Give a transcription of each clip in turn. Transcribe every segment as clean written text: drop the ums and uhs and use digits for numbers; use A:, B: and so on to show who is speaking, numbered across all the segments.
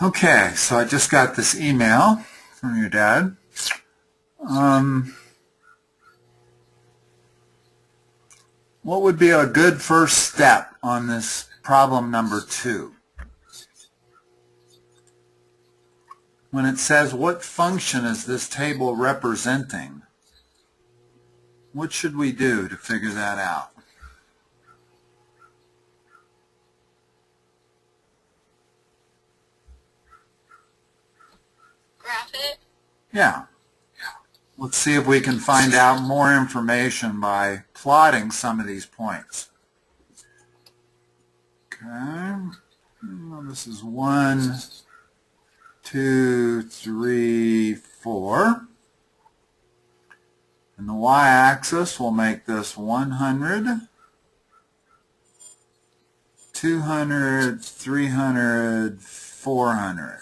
A: Okay, so I just got this email from your dad. What would be a good first step on this problem number 2? When it says what function is this table representing, what should we do to figure that out?
B: Graph it?
A: Yeah. Let's see if we can find out more information by plotting some of these points. Okay. Well, this is 1, 2, 3, 4. And the y-axis will make this 100, 200, 300, 400.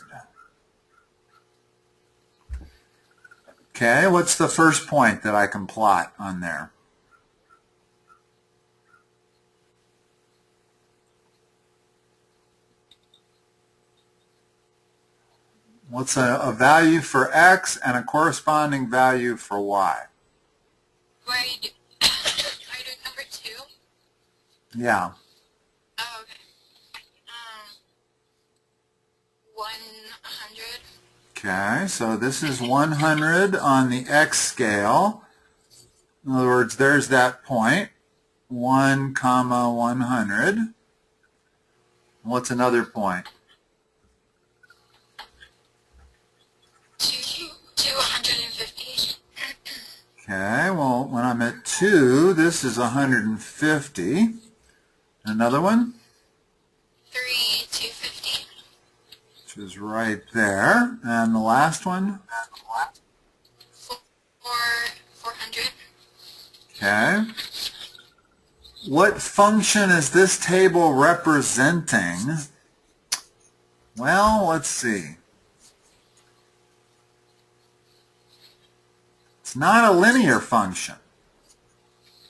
A: Okay, what's the first point that I can plot on there? What's a value for x and a corresponding value for y?
B: Where are you doing? Are you doing number 2?
A: Yeah.
B: Oh, okay. 100.
A: Okay, so this is 100 on the x scale. In other words, there's that point, 1 comma 100. What's another point?
B: 250.
A: Okay, well, when I'm at 2, this is 150. Another one?
B: 250.
A: Which is right there. And the last one?
B: 400.
A: Okay. What function is this table representing? Well, let's see. It's not a linear function.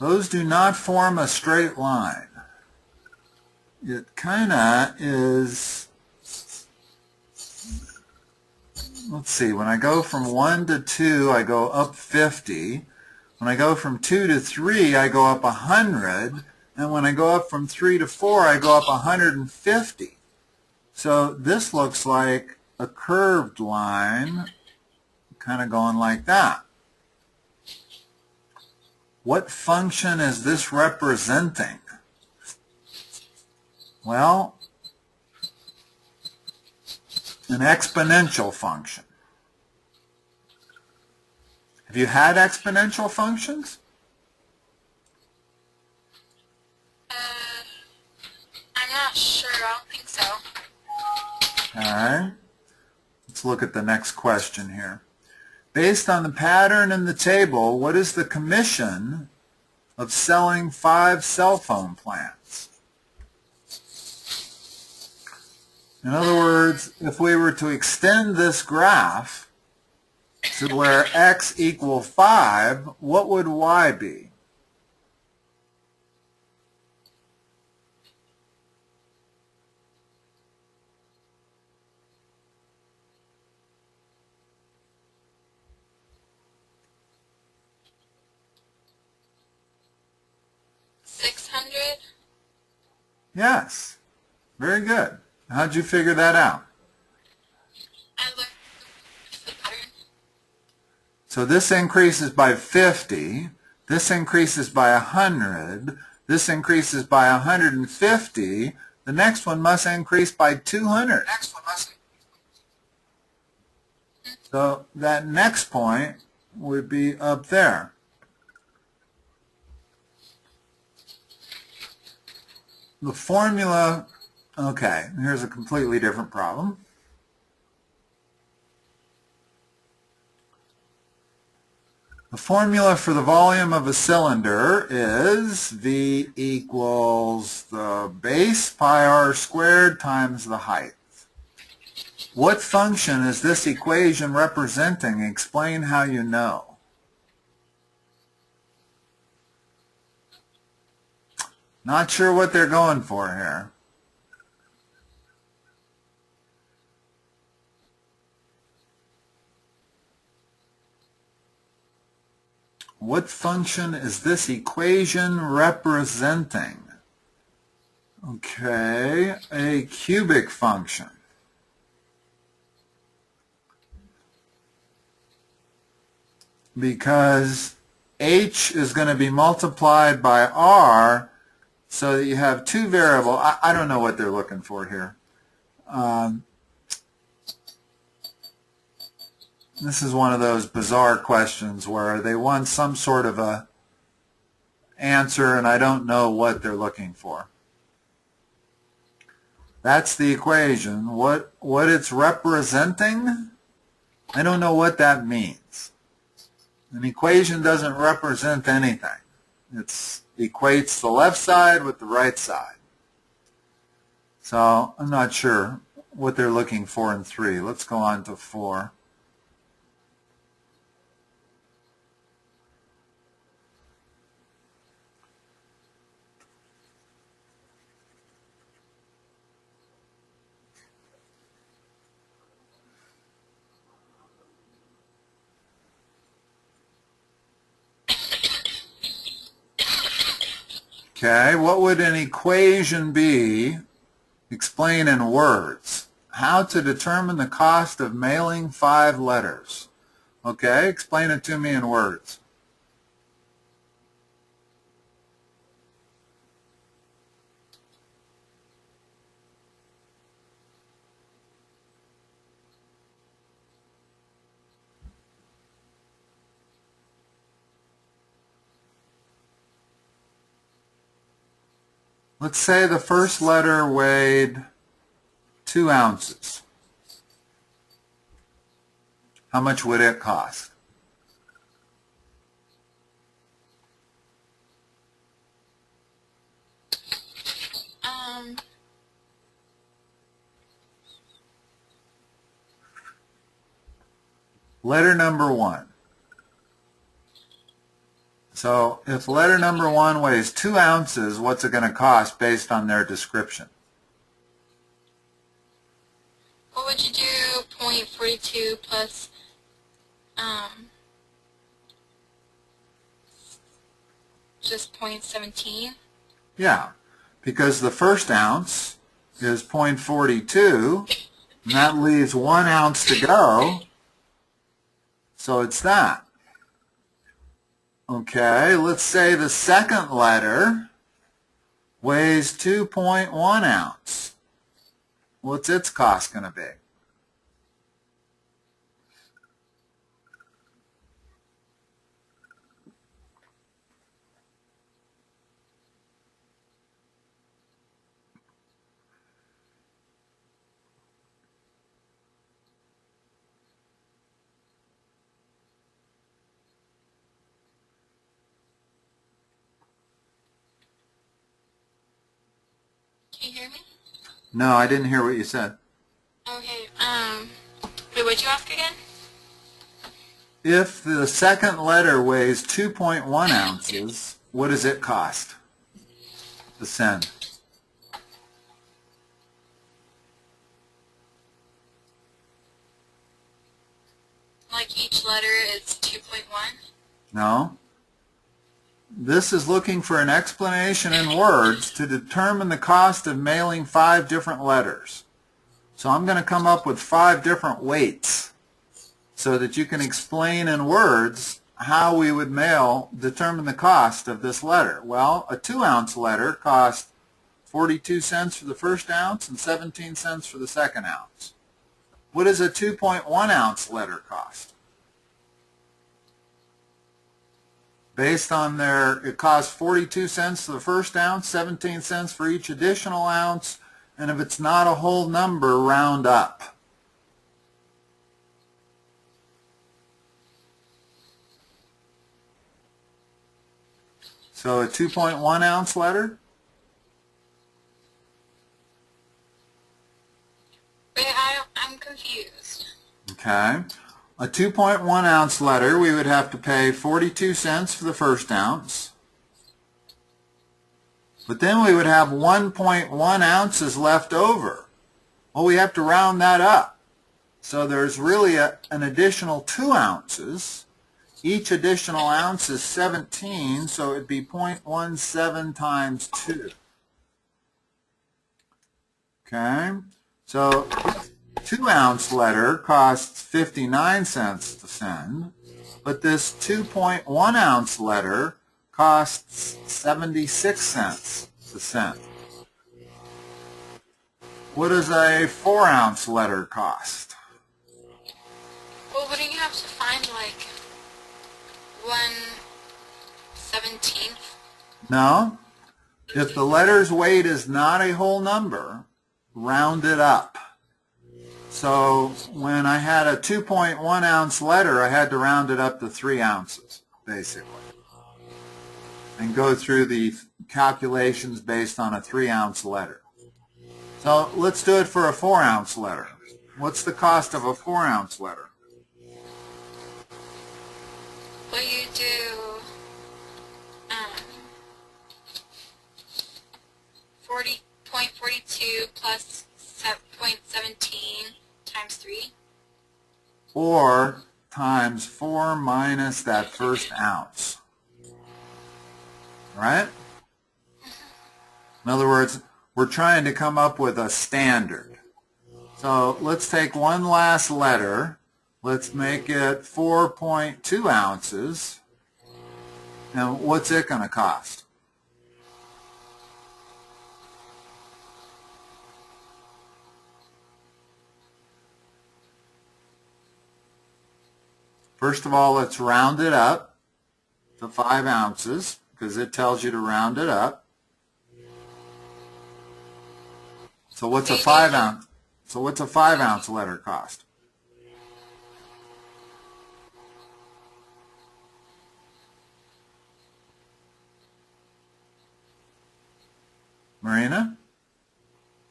A: Those do not form a straight line. It kind of is, let's see, when I go from 1 to 2, I go up 50. When I go from 2 to 3, I go up 100. And when I go up from 3 to 4, I go up 150. So this looks like a curved line, kind of going like that. What function is this representing? Well, an exponential function. Have you had exponential functions?
B: I'm not sure. I don't think so.
A: All right. Let's look at the next question here. Based on the pattern in the table, what is the commission of selling 5 cell phone plans? In other words, if we were to extend this graph to where x equal 5, what would y be? Yes. Very good. How'd you figure that out?
B: I learned the pattern.
A: So this increases by 50, this increases by 100, this increases by 150, the next one must increase by 200. So that next point would be up there. The formula, okay, here's a completely different problem. The formula for the volume of a cylinder is V equals the base pi r squared times the height. What function is this equation representing? Explain how you know. Not sure what they're going for here. What function is this equation representing? Okay, a cubic function. Because h is going to be multiplied by r, so that you have two variables. I don't know what they're looking for here. This is one of those bizarre questions where they want some sort of a answer, and I don't know what they're looking for. That's the equation. What it's representing, I don't know what that means. An equation doesn't represent anything. It equates the left side with the right side. So I'm not sure what they're looking for in 3. Let's go on to 4. Okay, what would an equation be? Explain in words. How to determine the cost of mailing 5 letters. Okay, explain it to me in words. Let's say the first letter weighed 2 ounces. How much would it cost? Letter number 1. So if letter number 1 weighs 2 ounces, what's it going to cost based on their description?
B: What would you do? 0.42 plus just 0.17?
A: Yeah, because the first ounce is 0.42, and that leaves 1 ounce to go, so it's that. Okay, let's say the second letter weighs 2.1 ounce. What's its cost going to be?
B: Can you hear me?
A: No, I didn't hear what you said.
B: Okay, wait, what'd you ask again?
A: If the second letter weighs 2.1 ounces, what does it cost to send?
B: Like each letter is 2.1?
A: No. This is looking for an explanation in words to determine the cost of mailing 5 different letters. So I'm going to come up with 5 different weights so that you can explain in words how we would determine the cost of this letter. Well, a 2-ounce letter costs 42 cents for the first ounce and 17 cents for the second ounce. What does a 2.1 ounce letter cost? Based on it costs 42 cents for the first ounce, 17 cents for each additional ounce, and if it's not a whole number, round up. So a 2.1 ounce letter?
B: Wait, I'm confused.
A: Okay. A 2.1 ounce letter, we would have to pay 42 cents for the first ounce. But then we would have 1.1 ounces left over. Well, we have to round that up. So there's really an additional 2 ounces. Each additional ounce is 17, so it would be 0.17 times 2. Okay, so 2-ounce letter costs 59 cents to send, but this 2.1-ounce letter costs 76 cents to send. What does a 4-ounce letter cost?
B: Well, wouldn't you have to find like 1/17th?
A: No. If the letter's weight is not a whole number, round it up. So when I had a 2.1-ounce letter, I had to round it up to 3 ounces, basically, and go through the calculations based on a 3-ounce letter. So let's do it for a 4-ounce letter. What's the cost of a 4-ounce letter?
B: Well, you do 40.42 plus 0.17 times 3.
A: Or times 4 minus that first ounce. Right? In other words, we're trying to come up with a standard. So let's take one last letter. Let's make it 4.2 ounces. And what's it going to cost? First of all, let's round it up to 5 ounces because it tells you to round it up. So what's a 5-ounce? So what's a 5-ounce letter cost? Marina?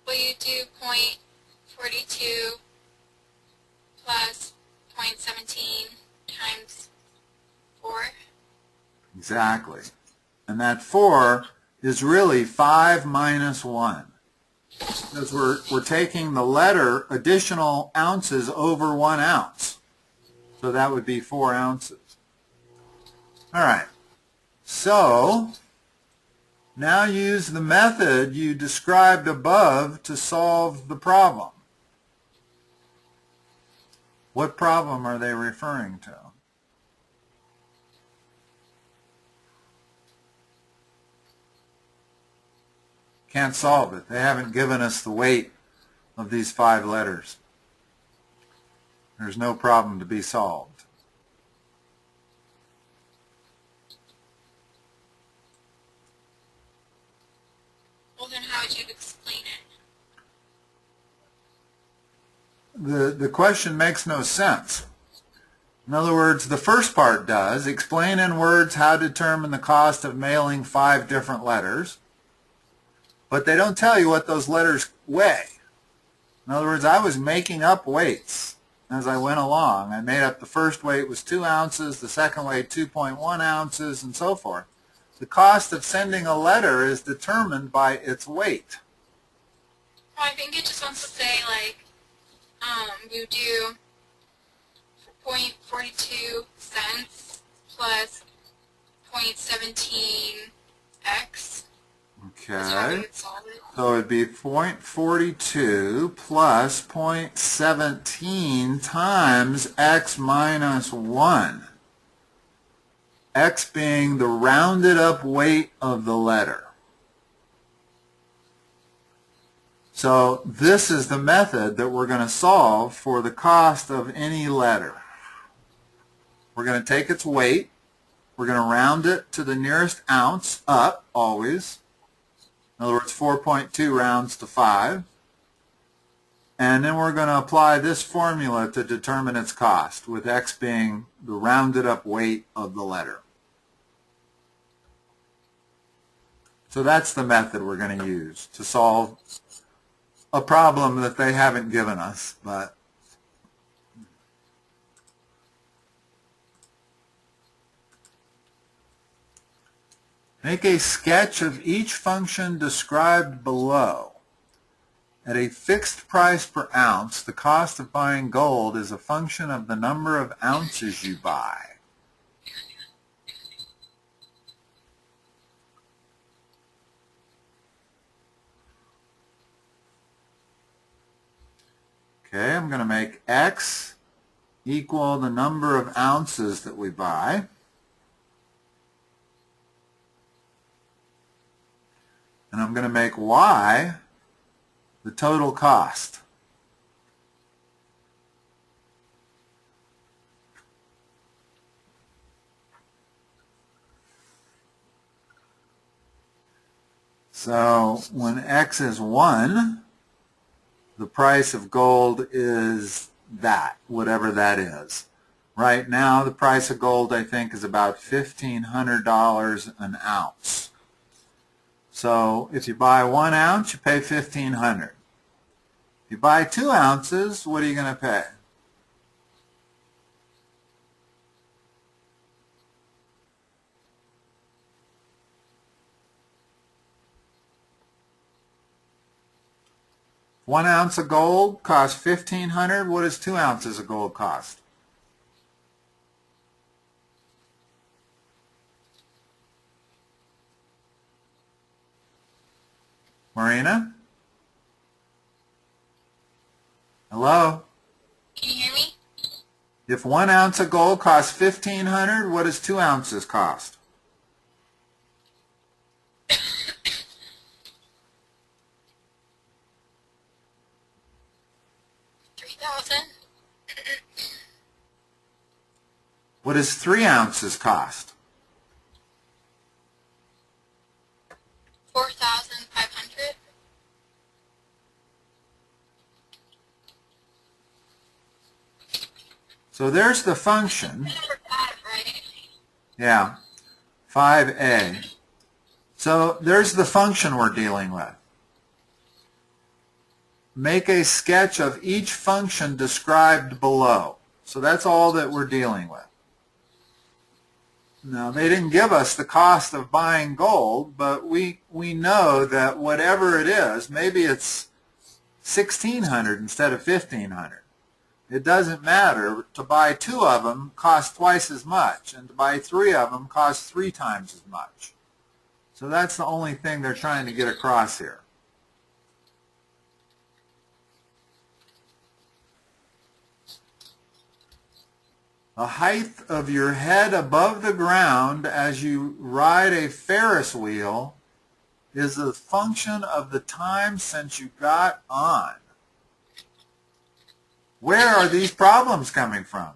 B: Well, you do 0.42 plus 0.17 times 4.
A: Exactly. And that 4 is really 5 minus 1. Because we're taking the letter additional ounces over 1 ounce. So that would be 4 ounces. All right. So now use the method you described above to solve the problem. What problem are they referring to? Can't solve it. They haven't given us the weight of these 5 letters. There's no problem to be solved.
B: Well, then how would you explain it?
A: The question makes no sense. In other words, the first part does. Explain in words how to determine the cost of mailing 5 different letters. But they don't tell you what those letters weigh. In other words, I was making up weights as I went along. I made up the first weight was 2 ounces, the second weight 2.1 ounces, and so forth. The cost of sending a letter is determined by its weight.
B: Well, I think it just wants to say, like, you do 0.42 cents plus 0.17x.
A: Okay. So it would be 0.42 plus 0.17 times x minus 1. X being the rounded up weight of the letter. So this is the method that we're going to solve for the cost of any letter. We're going to take its weight. We're going to round it to the nearest ounce up, always. In other words, 4.2 rounds to 5. And then we're going to apply this formula to determine its cost, with x being the rounded up weight of the letter. So that's the method we're going to use to solve a problem that they haven't given us, but make a sketch of each function described below. At a fixed price per ounce, the cost of buying gold is a function of the number of ounces you buy. Okay, I'm going to make X equal the number of ounces that we buy. And I'm going to make Y the total cost. So when X is 1, the price of gold is that, whatever that is. Right now, the price of gold, I think, is about $1,500 an ounce. So if you buy 1 ounce, you pay $1,500. If you buy 2 ounces, what are you going to pay? One ounce of gold costs $1,500. What does 2 ounces of gold cost? Marina? Hello?
B: Can you hear me?
A: If 1 ounce of gold costs $1,500, what does 2 ounces cost?
B: 3,000.
A: What does 3 ounces cost?
B: 4,500.
A: So there's the function.
B: Number 5, right?
A: Yeah, 5a. So there's the function we're dealing with. Make a sketch of each function described below. So that's all that we're dealing with. Now, they didn't give us the cost of buying gold, but we know that whatever it is, maybe it's $1,600 instead of $1,500. It doesn't matter. To buy 2 of them costs twice as much, and to buy 3 of them costs 3 times as much. So that's the only thing they're trying to get across here. The height of your head above the ground as you ride a Ferris wheel is a function of the time since you got on. Where are these problems coming from?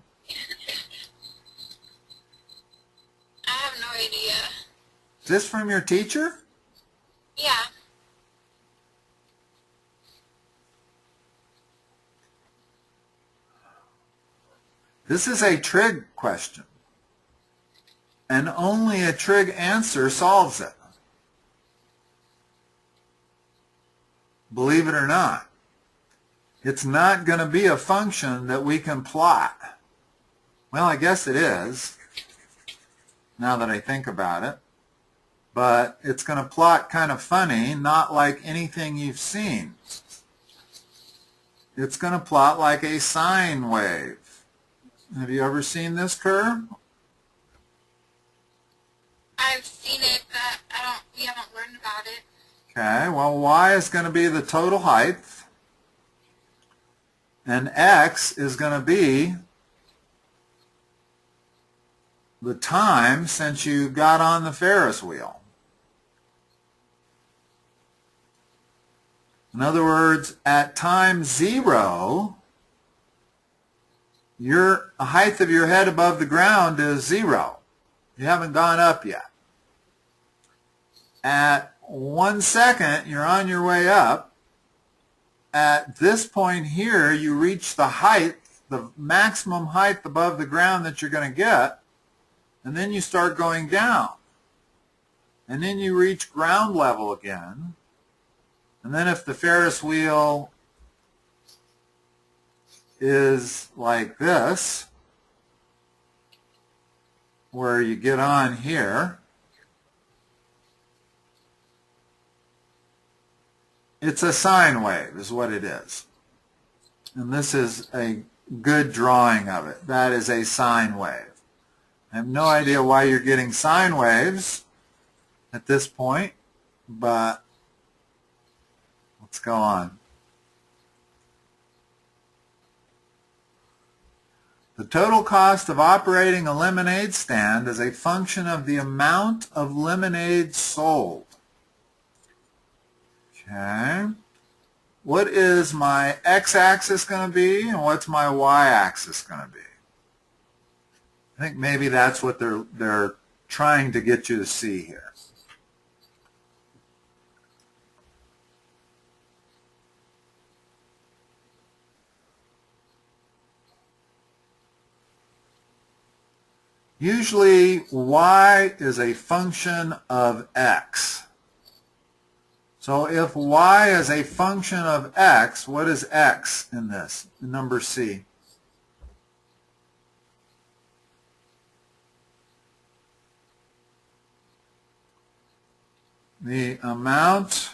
B: I have no idea.
A: Is this from your teacher?
B: Yeah.
A: This is a trig question, and only a trig answer solves it. Believe it or not. It's not going to be a function that we can plot. Well, I guess it is, now that I think about it. But it's going to plot kind of funny, not like anything you've seen. It's going to plot like a sine wave. Have you ever seen this curve?
B: I've seen it, but we haven't learned about it.
A: Okay, well, y is going to be the total height, and x is going to be the time since you got on the Ferris wheel. In other words, at time 0, the height of your head above the ground is 0. You haven't gone up yet. At 1 second, you're on your way up. At this point here, you reach the height, the maximum height above the ground that you're going to get, and then you start going down. And then you reach ground level again. And then if the Ferris wheel is like this, where you get on here, it's a sine wave is what it is. And this is a good drawing of it. That is a sine wave. I have no idea why you're getting sine waves at this point, but let's go on. The total cost of operating a lemonade stand is a function of the amount of lemonade sold. Okay. What is my x-axis going to be, and what's my y-axis going to be? I think maybe that's what they're trying to get you to see here. Usually, y is a function of x. So if y is a function of x, what is x in this, in number C? The amount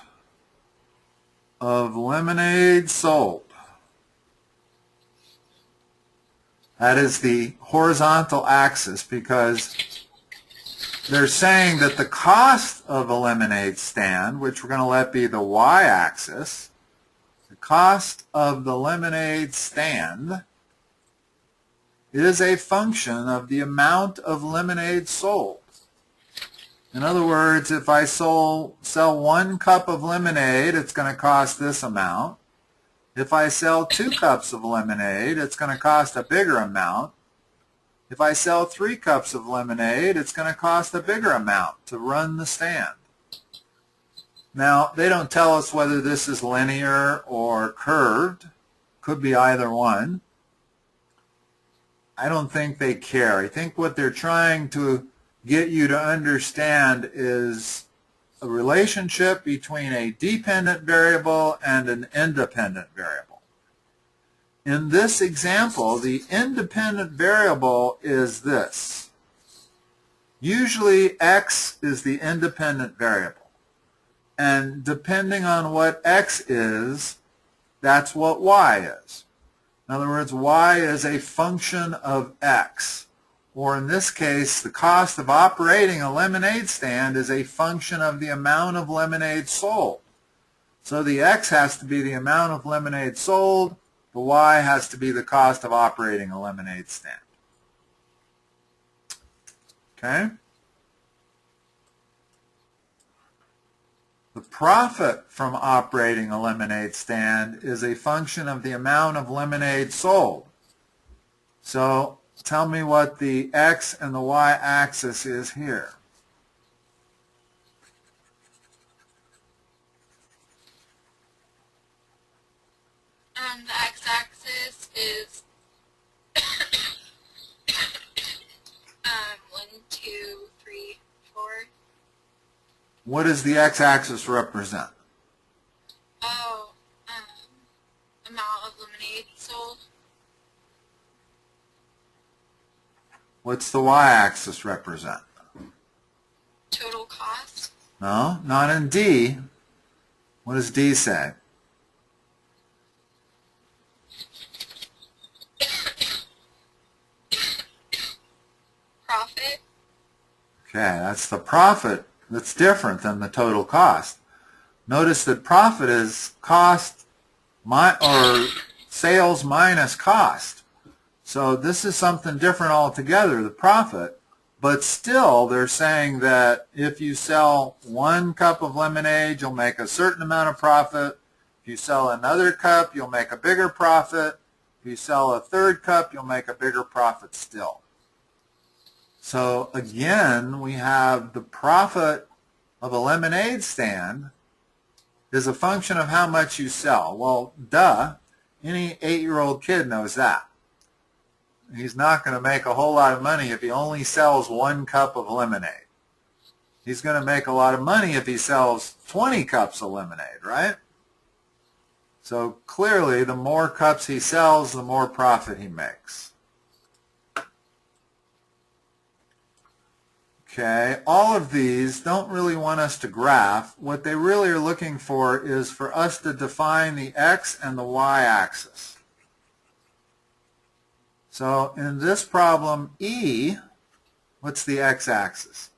A: of lemonade sold. That is the horizontal axis, because they're saying that the cost of a lemonade stand, which we're going to let be the y-axis, the cost of the lemonade stand is a function of the amount of lemonade sold. In other words, if I sell 1 cup of lemonade, it's going to cost this amount. If I sell 2 cups of lemonade, it's going to cost a bigger amount. If I sell 3 cups of lemonade, it's going to cost a bigger amount to run the stand. Now, they don't tell us whether this is linear or curved. Could be either one. I don't think they care. I think what they're trying to get you to understand is a relationship between a dependent variable and an independent variable. In this example, the independent variable is this. Usually x is the independent variable. And depending on what x is, that's what y is. In other words, y is a function of x. Or in this case, the cost of operating a lemonade stand is a function of the amount of lemonade sold. So the x has to be the amount of lemonade sold. The y has to be the cost of operating a lemonade stand. Okay? The profit from operating a lemonade stand is a function of the amount of lemonade sold. So tell me what the x and the y-axis is here.
B: The x-axis is 1, 2, 3, 4.
A: What does the x-axis represent?
B: Oh, amount of lemonade sold.
A: What's the y-axis represent?
B: Total cost.
A: No, not in D. What does D say?
B: Profit.
A: Okay, that's the profit. That's different than the total cost. Notice that profit is cost or sales minus cost. So this is something different altogether, the profit. But still, they're saying that if you sell 1 cup of lemonade, you'll make a certain amount of profit. If you sell another cup, you'll make a bigger profit. If you sell a 3rd cup, you'll make a bigger profit still. So again, we have the profit of a lemonade stand is a function of how much you sell. Well, duh, any 8-year-old kid knows that. He's not going to make a whole lot of money if he only sells 1 cup of lemonade. He's going to make a lot of money if he sells 20 cups of lemonade, right? So clearly, the more cups he sells, the more profit he makes. Okay, all of these don't really want us to graph. What they really are looking for is for us to define the x and the y-axis. So in this problem, E, what's the x-axis?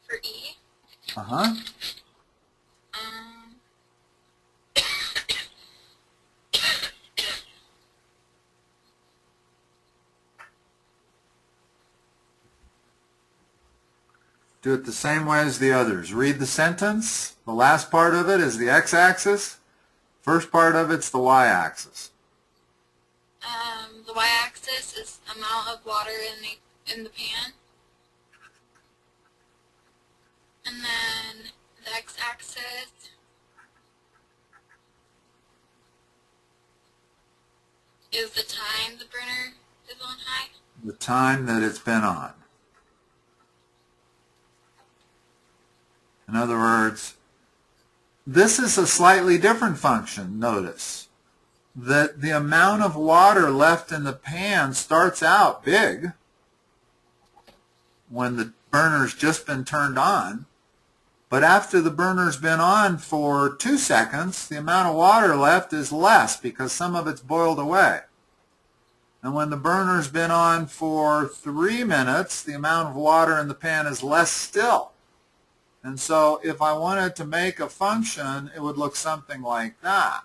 B: For
A: Uh-huh.
B: Um,
A: Do it the same way as the others. Read the sentence. The last part of it is the x-axis. First part of it's the y-axis.
B: the y-axis is amount of water in the pan. And then the x-axis is the time the burner is on high.
A: The time that it's been on. In other words, this is a slightly different function, notice. That the amount of water left in the pan starts out big when the burner's just been turned on, but after the burner's been on for 2 seconds, the amount of water left is less because some of it's boiled away. And when the burner's been on for 3 minutes, the amount of water in the pan is less still. And so if I wanted to make a function, it would look something like that,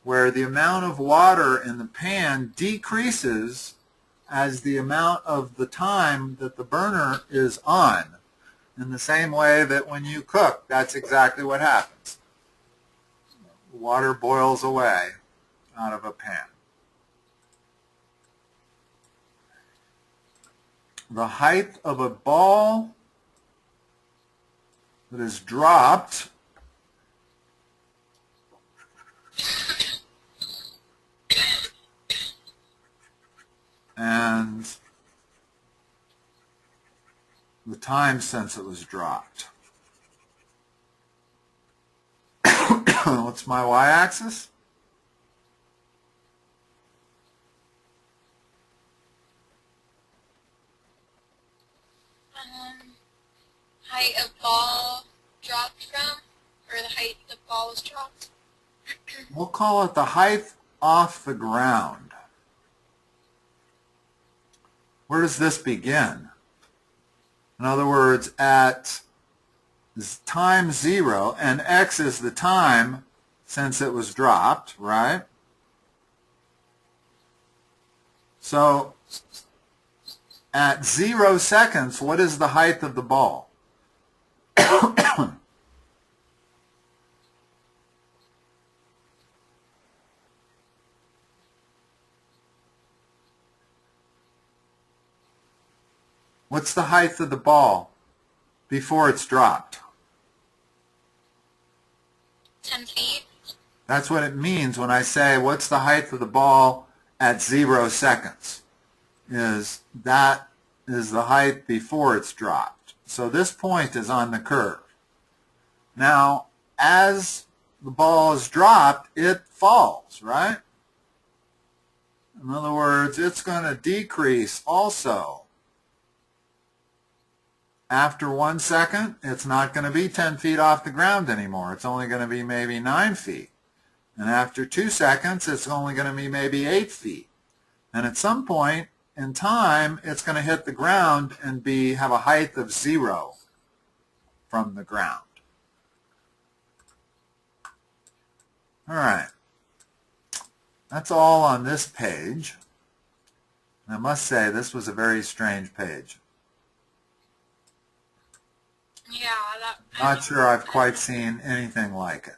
A: where the amount of water in the pan decreases as the amount of the time that the burner is on. In the same way that when you cook, that's exactly what happens. Water boils away out of a pan. The height of a ball that is dropped and the time since it was dropped. What's my y-axis?
B: Height of ball dropped from, or the height the ball was dropped.
A: We'll call it the height off the ground. Where does this begin? In other words, at time 0, and x is the time since it was dropped, right? So at 0 seconds, what is the height of the ball? What's the height of the ball before it's dropped?
B: 10 feet.
A: That's what it means when I say what's the height of the ball at 0 seconds. That is the height before it's dropped. So this point is on the curve. Now, as the ball is dropped, it falls, right? In other words, it's going to decrease also. After 1 second, it's not going to be 10 feet off the ground anymore. It's only going to be maybe 9 feet. And after 2 seconds, it's only going to be maybe 8 feet. And at some point in time, it's going to hit the ground and have a height of 0 from the ground. All right. That's all on this page. And I must say, this was a very strange page.
B: Yeah,
A: Not sure I've quite seen anything like it.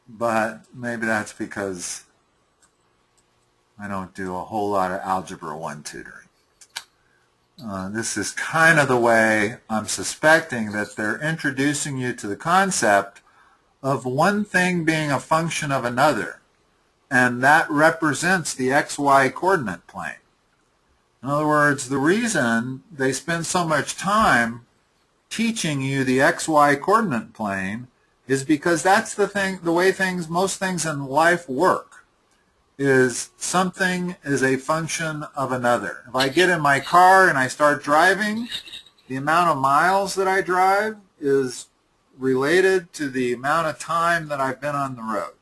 A: But maybe that's because I don't do a whole lot of Algebra 1 tutoring. This is kind of the way I'm suspecting that they're introducing you to the concept of one thing being a function of another, and that represents the XY coordinate plane. In other words, the reason they spend so much time teaching you the XY coordinate plane is because that's the way most things in life work, is something is a function of another. If I get in my car and I start driving, the amount of miles that I drive is related to the amount of time that I've been on the road.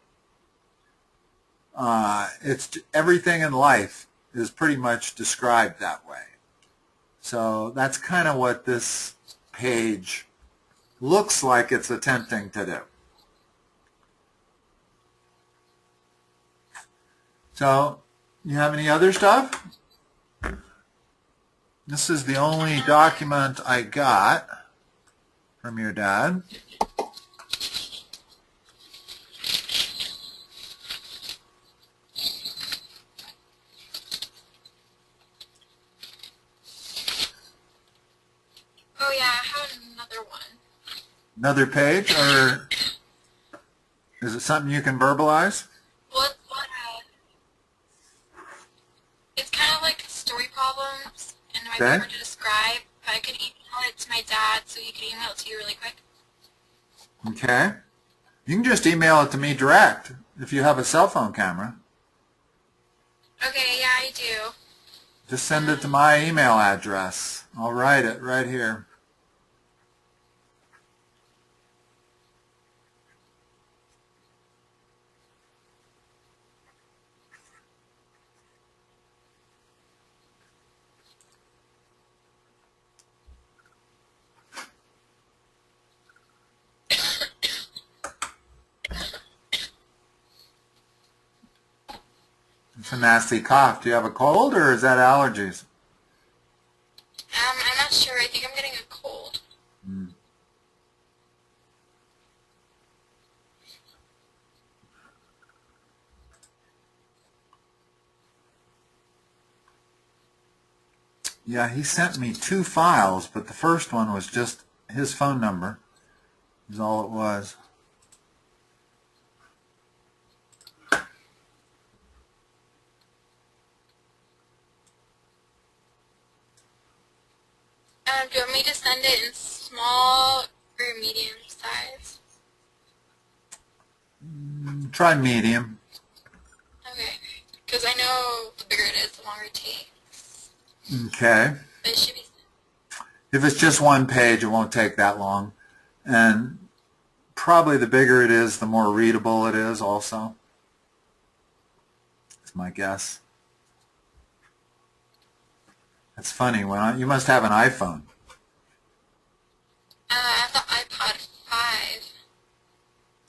A: Everything in life is pretty much described that way. So that's kind of what this page looks like it's attempting to do. So, you have any other stuff? This is the only document I got from your dad.
B: Oh yeah, I have another one.
A: Another page, or is it something you can verbalize?
B: Well, it's kind of like story problems, and it might be
A: Okay.
B: hard to describe, but I could email it to my dad so he could email it to you really quick.
A: Okay. You can just email it to me direct if you have a cell phone camera.
B: Okay, yeah, I do.
A: Just send it to my email address. I'll write it right here. It's a nasty cough. Do you have a cold, or is that allergies?
B: I'm not sure. I think I'm getting a cold.
A: Mm. Yeah, he sent me 2 files, but the first one was just his phone number, is all it was.
B: Do you want me to send it in small or medium size?
A: Try medium.
B: Okay. Because I know the bigger it is, the longer it takes.
A: Okay.
B: But it should be...
A: If it's just one page, it won't take that long. And probably the bigger it is, the more readable it is also. That's my guess. That's funny. You must have an iPhone.
B: I have the iPod 5.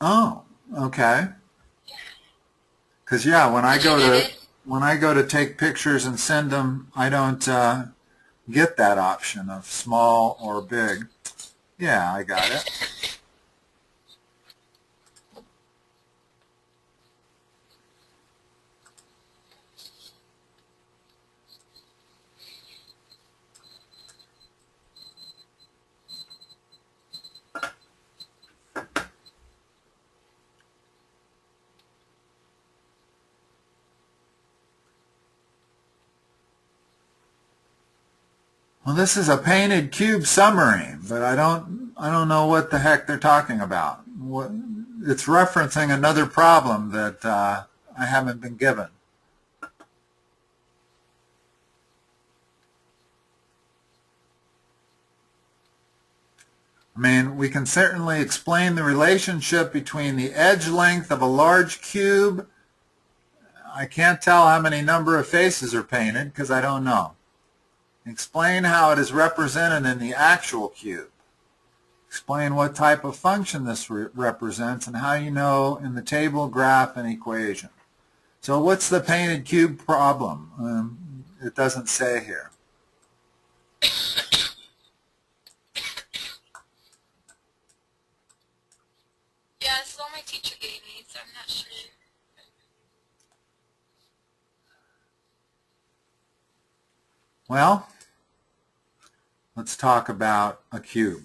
A: Oh, okay. Because yeah, when I go to take pictures and send them, I don't get that option of small or big. Yeah, I got it. Well, this is a painted cube summary, but I don't know what the heck they're talking about. It's referencing another problem that I haven't been given. I mean, we can certainly explain the relationship between the edge length of a large cube. I can't tell how many number of faces are painted because I don't know. Explain how it is represented in the actual cube. Explain what type of function this represents and how you know in the table, graph, and equation. So what's the painted cube problem? It doesn't say here.
B: Yeah, this is all my teacher gave me, so I'm not sure.
A: Well, let's talk about a cube.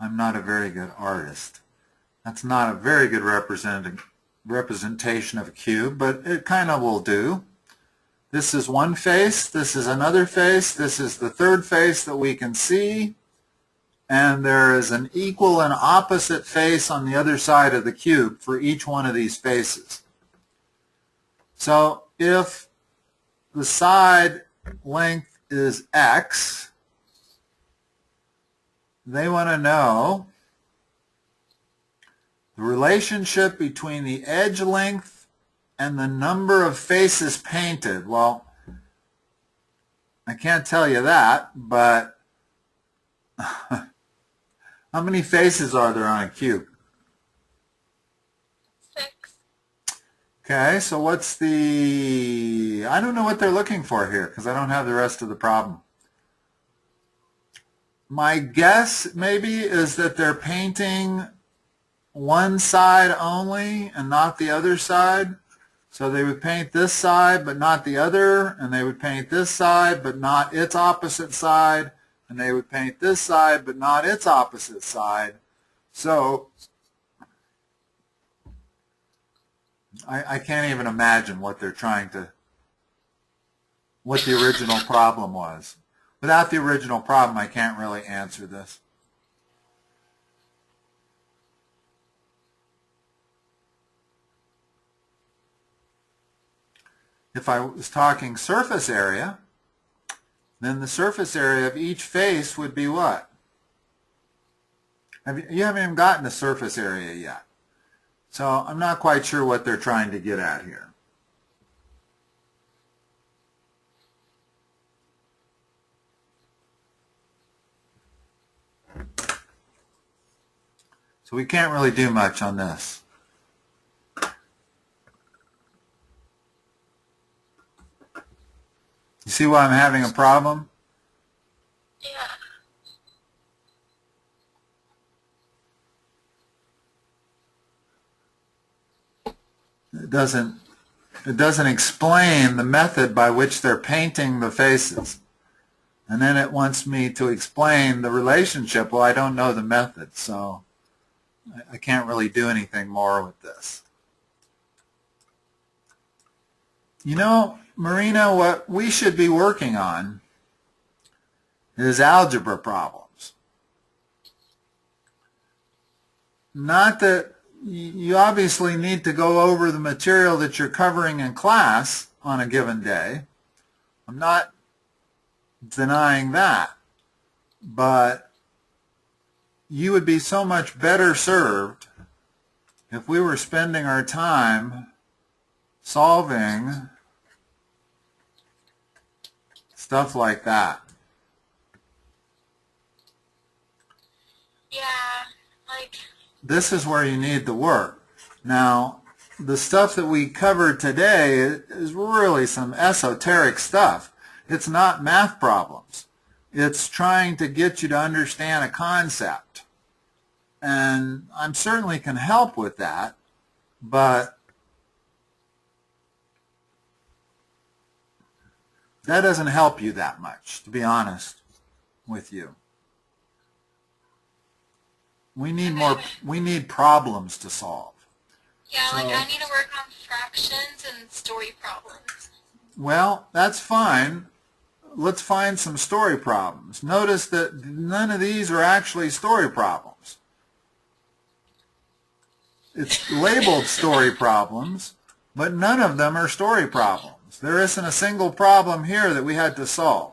A: I'm not a very good artist. That's not a very good representation of a cube, but it kind of will do. This is one face, this is another face, this is the third face that we can see, and there is an equal and opposite face on the other side of the cube for each one of these faces. So if the side length is x, they want to know the relationship between the edge length and the number of faces painted. Well, I can't tell you that, but how many faces are there on a cube?
B: 6.
A: Okay, so what's the... I don't know what they're looking for here because I don't have the rest of the problem. My guess maybe is that they're painting one side only and not the other side. So they would paint this side but not the other, and they would paint this side but not its opposite side, and they would paint this side but not its opposite side. So I can't even imagine what they're trying to, what the original problem was. Without the original problem, I can't really answer this. If I was talking surface area, then the surface area of each face would be what? You haven't even gotten the surface area yet. So I'm not quite sure what they're trying to get at here. So we can't really do much on this. You see why I'm having a problem?
B: Yeah.
A: It doesn't explain the method by which they're painting the faces. And then it wants me to explain the relationship. Well, I don't know the method, so I can't really do anything more with this. You know, Marina, what we should be working on is algebra problems. Not that you obviously need to go over the material that you're covering in class on a given day. I'm not denying that. But you would be so much better served if we were spending our time solving stuff like that.
B: Yeah, like...
A: This is where you need the work. Now, the stuff that we covered today is really some esoteric stuff. It's not math problems. It's trying to get you to understand a concept. And I certainly can help with that, but that doesn't help you that much, to be honest with you. We need problems to solve.
B: Yeah,
A: So,
B: like I need to work on fractions and story problems.
A: Well, that's fine. Let's find some story problems. Notice that none of these are actually story problems. It's labeled story problems, but none of them are story problems. There isn't a single problem here that we had to solve.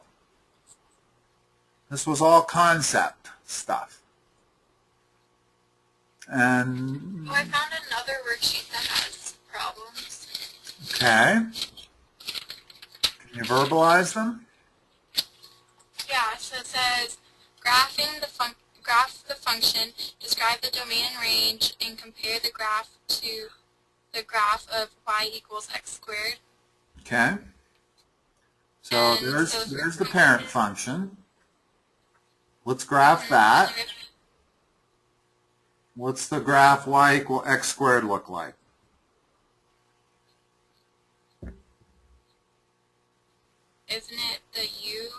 A: This was all concept stuff. And
B: Oh, I found another worksheet that has problems.
A: okay. Can you verbalize them?
B: Yeah, so it says graph the function, describe the domain and range, and compare the graph to the graph of y equals x squared.
A: Okay. So there's the parent function. Let's graph that. What's the graph y equal x squared look like?
B: Isn't it the u?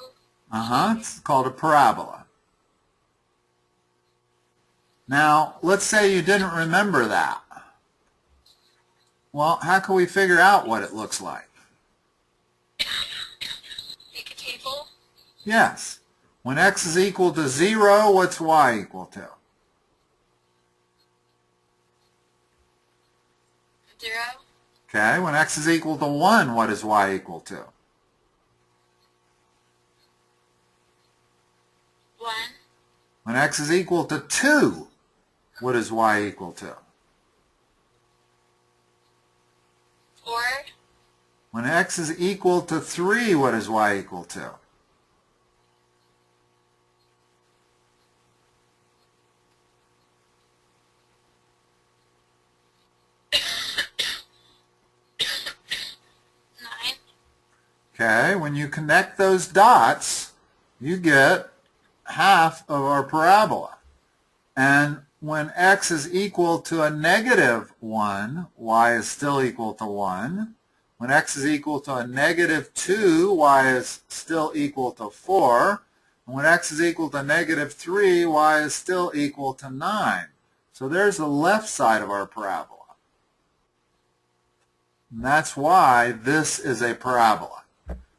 A: It's called a parabola. Now, let's say you didn't remember that. Well, how can we figure out what it looks like? Like a table?
B: Yes.
A: Yes. When x is equal to 0, what's y equal to?
B: 0.
A: Okay, when x is equal to 1, what is y equal to?
B: 1.
A: When x is equal to 2, what is y equal to?
B: 4.
A: When x is equal to 3, what is y equal to?
B: 9.
A: Okay, when you connect those dots, you get half of our parabola. And when x is equal to a negative 1, y is still equal to 1. When x is equal to a negative 2, y is still equal to 4. And when x is equal to negative 3, y is still equal to 9. So there's the left side of our parabola. And that's why this is a parabola.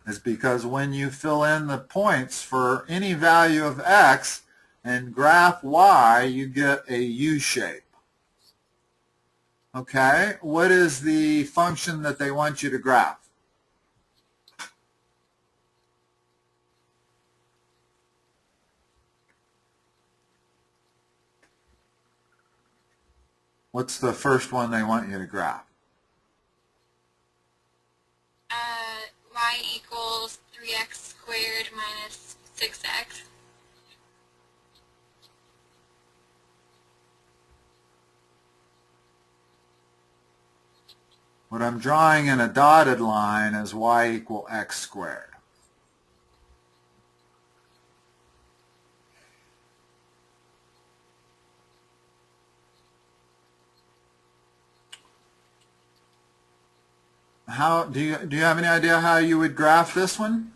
A: It's because when you fill in the points for any value of x and graph y, you get a U shape. Okay, what is the function that they want you to graph? What's the first one they want you to graph?
B: Y equals 3x squared minus 6x.
A: What I'm drawing in a dotted line is y equal x squared. How do you have any idea how you would graph this one?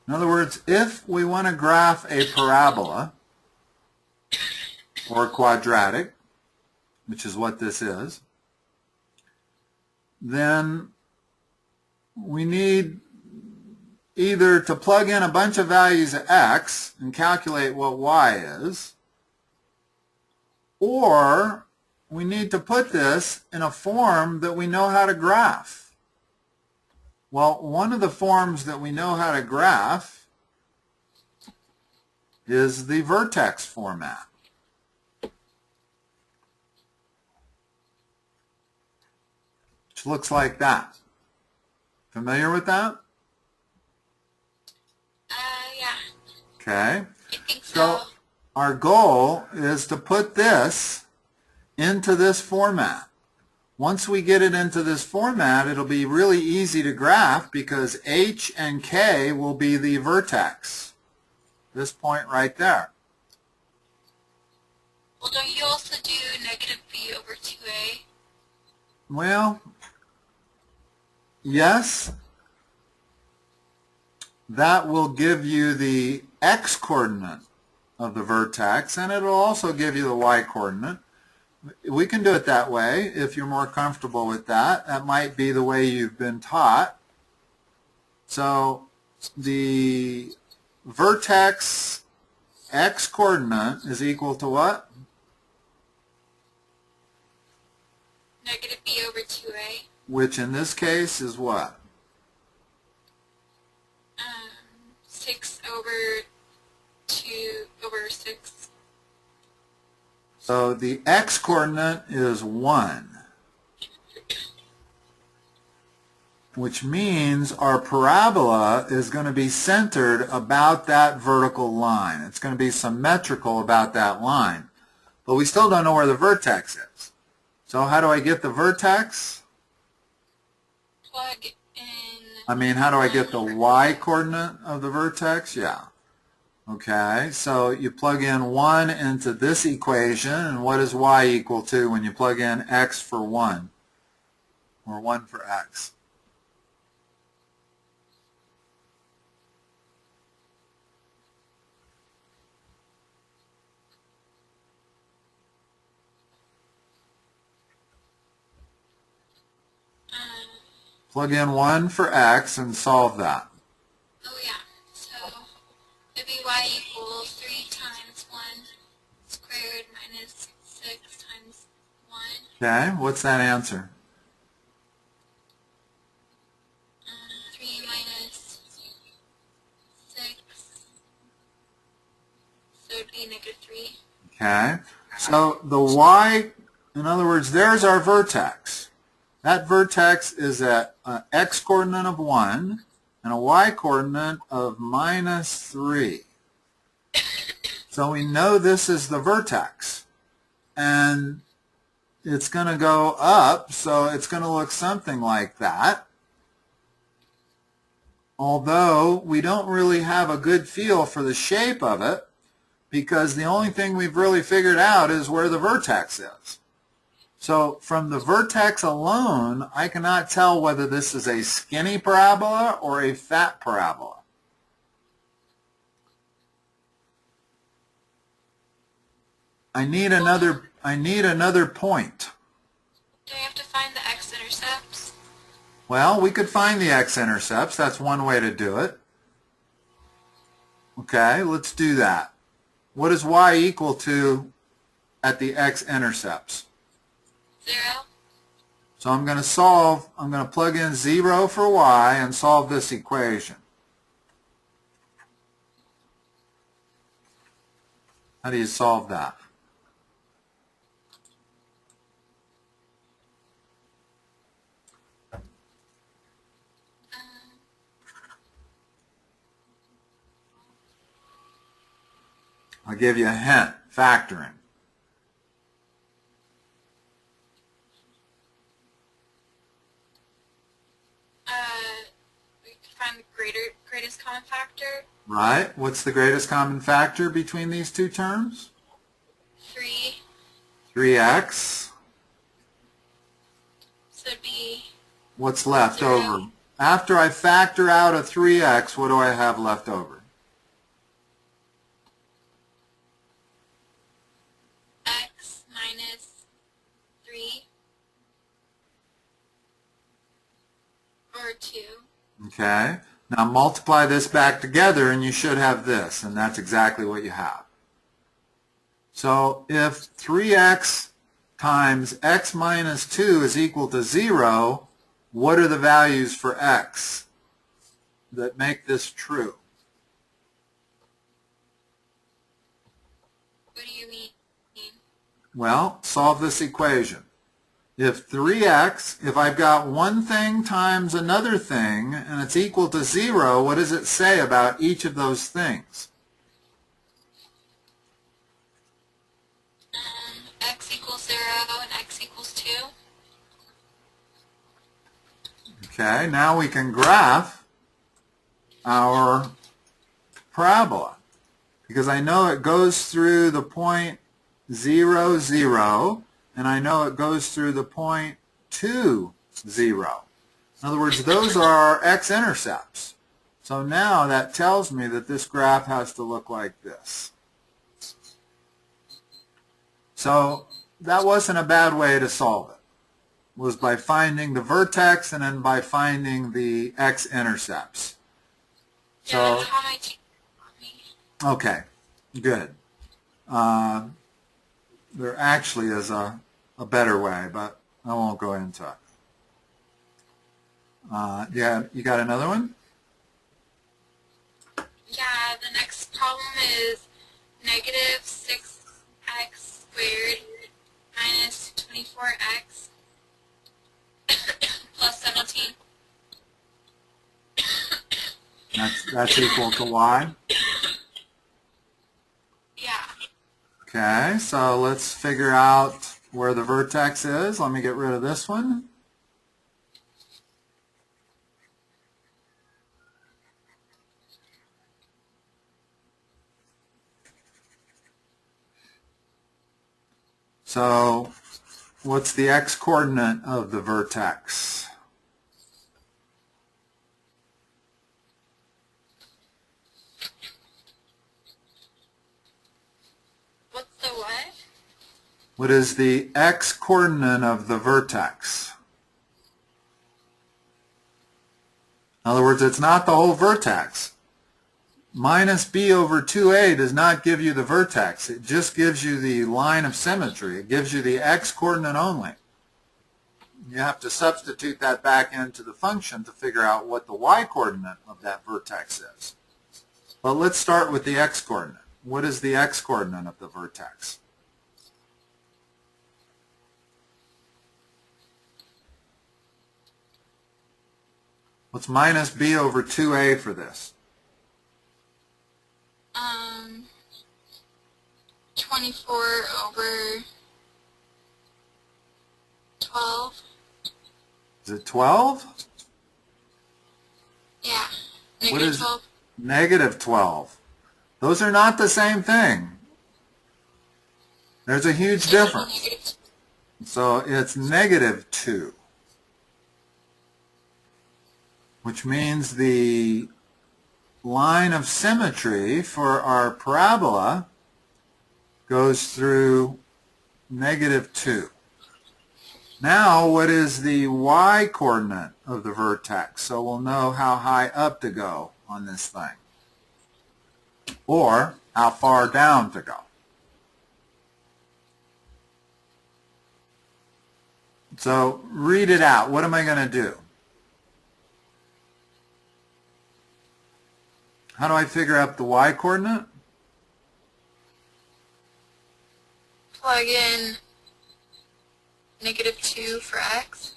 A: In other words, if we want to graph a parabola or a quadratic, which is what this is, then we need either to plug in a bunch of values of x and calculate what y is, or we need to put this in a form that we know how to graph. Well, one of the forms that we know how to graph is the vertex format. Which looks like that. Familiar with that?
B: Yeah.
A: Okay.
B: I think
A: So
B: so.
A: our goal is to put this into this format. Once we get it into this format, it'll be really easy to graph because h and k will be the vertex. This point right there.
B: Well, don't you also do negative b over 2a?
A: Well, yes. That will give you the x-coordinate of the vertex, and it'll also give you the y-coordinate. We can do it that way if you're more comfortable with that. That might be the way you've been taught. So the vertex x-coordinate is equal to what?
B: Negative b over 2a.
A: Which in this case is what?
B: 6 over 2 over 6.
A: So the x-coordinate is 1, which means our parabola is going to be centered about that vertical line. It's going to be symmetrical about that line. But we still don't know where the vertex is. So how do I get the vertex?
B: Plug in.
A: How do I get the y-coordinate of the vertex? Yeah. Okay, so you plug in 1 into this equation, and what is y equal to when you plug in x for 1, or 1 for x? Plug in 1 for x and solve that.
B: Oh yeah, so it'd be y equals 3 times 1 squared minus 6 times 1.
A: Okay, what's that answer?
B: 3 minus 6, so it'd be negative 3.
A: Okay, so the y, in other words, there's our vertex. That vertex is at an x coordinate of 1 and a y coordinate of minus 3. So we know this is the vertex. And it's going to go up, so it's going to look something like that. Although we don't really have a good feel for the shape of it, because the only thing we've really figured out is where the vertex is. So from the vertex alone, I cannot tell whether this is a skinny parabola or a fat parabola. I need another point.
B: Do we have to find the x-intercepts?
A: Well, we could find the x-intercepts. That's one way to do it. Okay, let's do that. What is y equal to at the x-intercepts?
B: 0.
A: So I'm going to plug in 0 for y and solve this equation. How do you solve that? I'll give you a hint, factoring.
B: We can find the greatest common factor.
A: Right. What's the greatest common factor between these two terms?
B: 3.
A: 3x.
B: So it'd be...
A: What's left
B: 0.
A: over? After I factor out a 3x, what do I have left over?
B: X minus 3. Or 2.
A: Okay. Now multiply this back together and you should have this, and that's exactly what you have. So if 3x times x minus 2 is equal to 0, what are the values for x that make this true?
B: What do you mean?
A: Well, solve this equation. If 3x, if I've got one thing times another thing, and it's equal to 0, what does it say about each of those things?
B: X equals 0 and x equals 2.
A: Okay, now we can graph our parabola, because I know it goes through the point 0, 0, and I know it goes through the point 2, 0. In other words, those are our x-intercepts. So now that tells me that this graph has to look like this. So that wasn't a bad way to solve it. It was by finding the vertex and then by finding the x-intercepts.
B: Yeah,
A: So,
B: that's how my teacher taught me.
A: okay, good. There actually is a better way, but I won't go into it. Yeah, you got another one?
B: Yeah, the next problem is negative 6x squared minus 24x plus 17.
A: That's equal to y.
B: Yeah.
A: Okay, so let's figure out where the vertex is. Let me get rid of this one. So what's the x-coordinate of the vertex?
B: What's the what?
A: What is the x-coordinate of the vertex? In other words, it's not the whole vertex. Minus b over 2a does not give you the vertex. It just gives you the line of symmetry. It gives you the x-coordinate only. You have to substitute that back into the function to figure out what the y-coordinate of that vertex is. But let's start with the x-coordinate. What is the x-coordinate of the vertex? What's minus b over 2a for this?
B: 24 over 12.
A: Is it 12?
B: Yeah.
A: What
B: Negative
A: is
B: 12.
A: negative 12? Those are not the same thing. There's a huge difference.
B: Negative.
A: So it's negative 2, which means the line of symmetry for our parabola goes through negative 2. Now, what is the y-coordinate of the vertex? So we'll know how high up to go on this thing, or how far down to go. So read it out. What am I going to do? How do I figure out the y-coordinate?
B: Plug in negative 2 for x.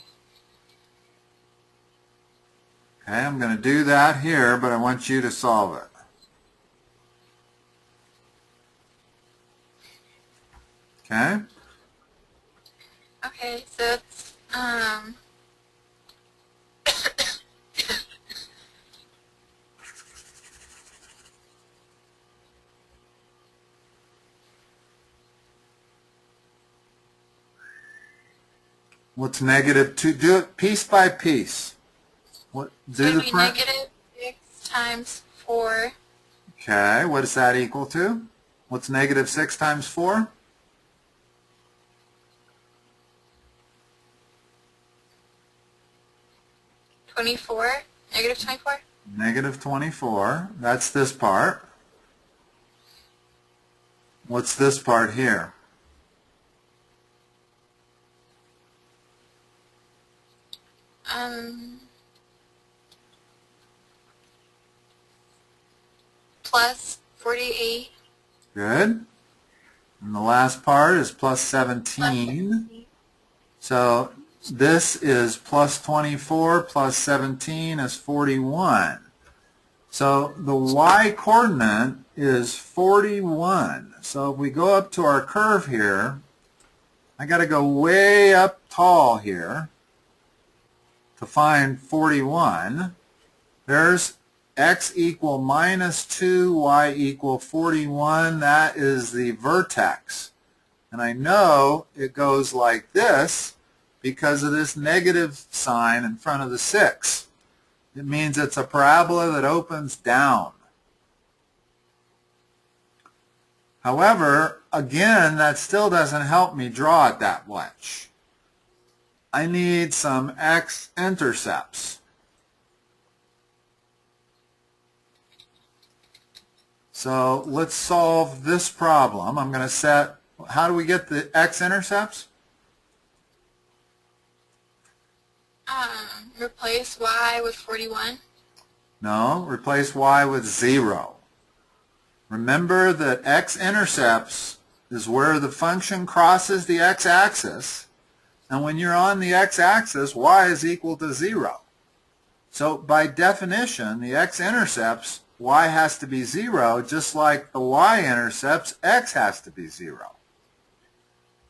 A: Okay, I'm going to do that here, but I want you to solve it. Okay?
B: Okay, so it's
A: What's negative 2? Do it piece by piece. What?
B: it's
A: Do
B: going
A: the
B: to be
A: front.
B: negative 6 times 4.
A: Okay, what is that equal to? What's negative 6 times 4?
B: 24. Negative 24.
A: Negative 24. That's this part. What's this part here?
B: Plus 48.
A: Good. And the last part is plus 17. So this is plus 24 plus 17 is 41. So the y-coordinate is 41. So if we go up to our curve here, I got to go way up tall here to find 41. There's x equal minus 2, y equal 41. That is the vertex. And I know it goes like this because of this negative sign in front of the 6. It means it's a parabola that opens down. However, again, that still doesn't help me draw it that much. I need some x-intercepts. So let's solve this problem. I'm going to set, how do we get the x-intercepts?
B: Replace y with 41.
A: No, replace y with 0. Remember that x-intercepts is where the function crosses the x-axis, and when you're on the x-axis, y is equal to 0. So by definition, the x-intercepts, y has to be 0, just like the y-intercepts, x has to be 0.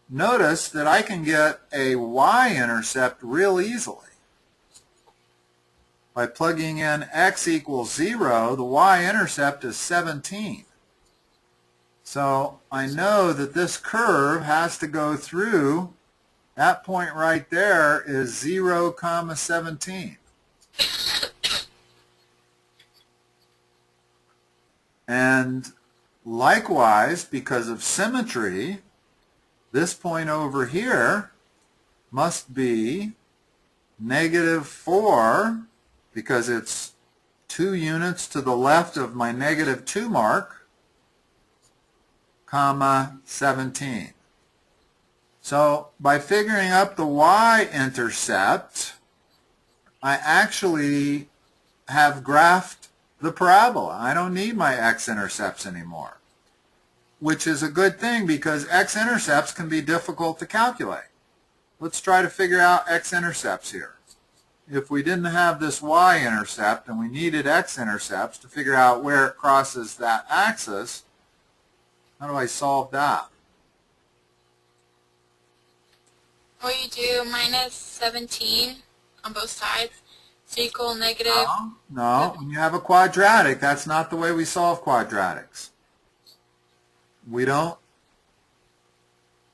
A: Notice that I can get a y-intercept real easily. By plugging in x equals 0, the y-intercept is 17. So I know that this curve has to go through, that point right there is 0, 17. And likewise, because of symmetry, this point over here must be negative 4 because it's 2 units to the left of my negative 2 mark, comma 17. So by figuring up the y-intercept, I actually have graphed the parabola. I don't need my x-intercepts anymore, which is a good thing because x-intercepts can be difficult to calculate. Let's try to figure out x-intercepts here. If we didn't have this y-intercept and we needed x-intercepts to figure out where it crosses that axis, how do I solve that?
B: Well, you do minus 17 on both sides, so equal negative.
A: No, when you have a quadratic, that's not the way we solve quadratics. We don't.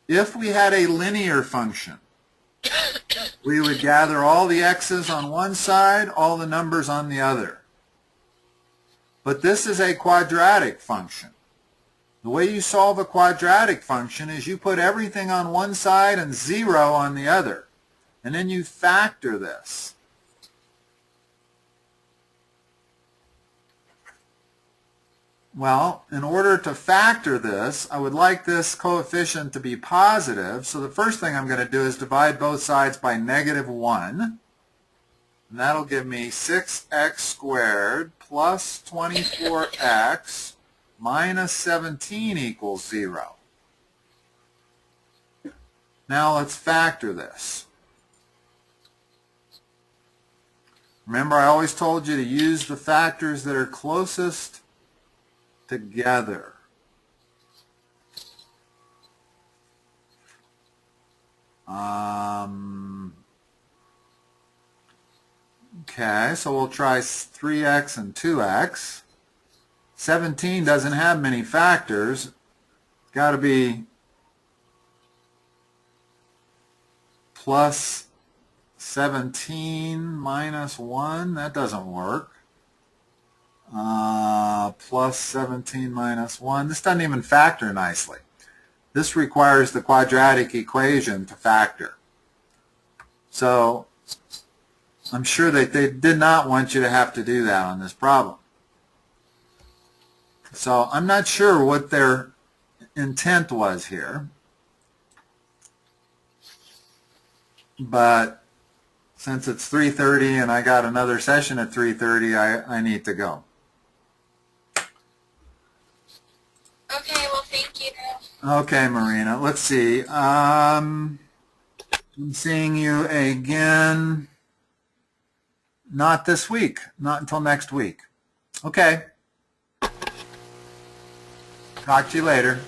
A: If we had a linear function, we would gather all the x's on one side, all the numbers on the other. But this is a quadratic function. The way you solve a quadratic function is you put everything on one side and 0 on the other. And then you factor this. Well, in order to factor this, I would like this coefficient to be positive. So the first thing I'm going to do is divide both sides by negative 1. And that'll give me 6x squared plus 24x minus 17 equals 0. Now let's factor this. Remember, I always told you to use the factors that are closest together. Okay, so we'll try 3x and 2x. 17 doesn't have many factors. It's got to be plus 17 minus 1. That doesn't work. Plus 17 minus 1. This doesn't even factor nicely. This requires the quadratic equation to factor. So I'm sure that they did not want you to have to do that on this problem. So I'm not sure what their intent was here, but since it's 3:30 and I got another session at 3:30, I need to go.
B: Okay, well, thank you.
A: Okay, Marina. Let's see. I'm seeing you again. Not this week. Not until next week. Okay. Talk to you later.